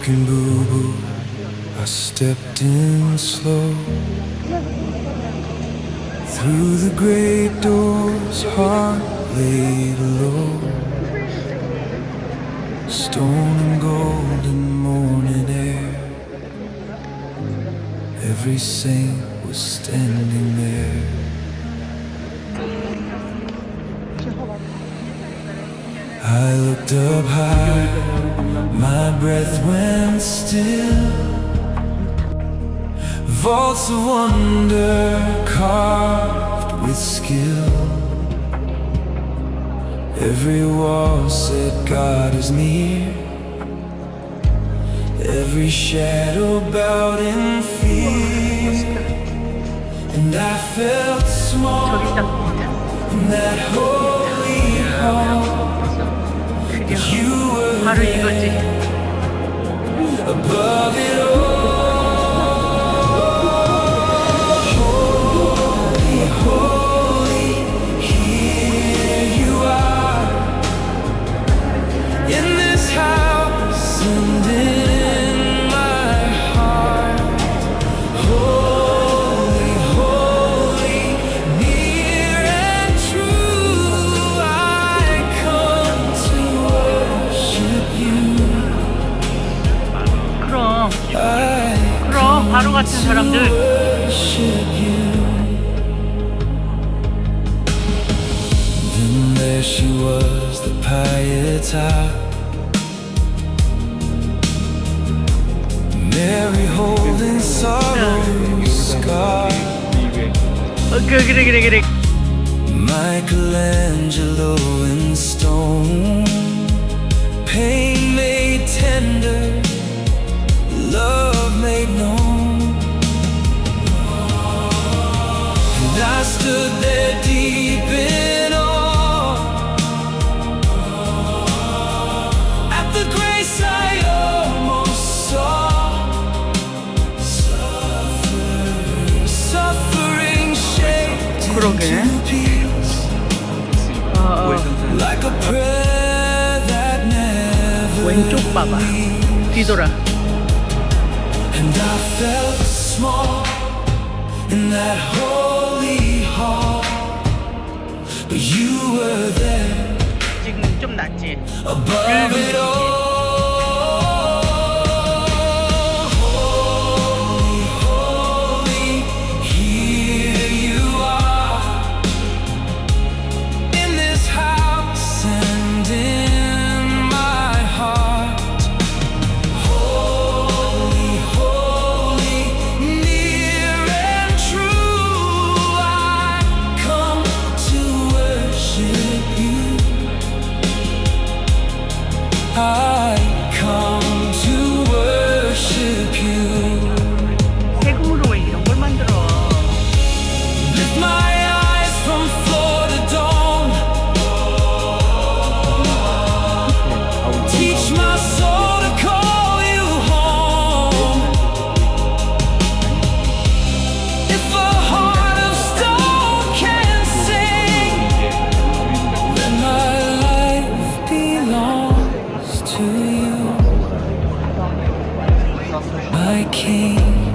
Walkingbubu, I stepped in slow. Through the great doors, heart laid low. Stone and golden morning air. Every saint was standing there. I looked up high, my breath went still. Vaults of wonder carved with skill. Every wall said God is near. Every shadow bowed in fear. And I felt small in that holy hall. You were there, above it all. Holy, holy, here you are. In this house and in my heart. Holy, holy, near and true. I come to worship you. 그럼 바로 같은 사람들. Worship you. Then there she was, the Pietà. Mary holding sorrow's scar. 그래. Michelangelo in stone. Pain made tender, love made known. And I stood there deep in awe at the grace I almost saw. Suffering shaped 그러게. into peace, like a prayer that never 왼쪽 봐봐. 뒤돌아. And I felt small in that holy hall, but you were there, 지금 좀 낫지. above it all. Holy, holy, here you are. In this house and in my heart. Holy, holy, near and true. I come to worship you. I come to worship you. 세금으로 왜 이런 걸 만들어? Lift my eyes from floor to dome. Teach my soul to call you home. If a heart of stone can sing, then my life belongs to you, my King.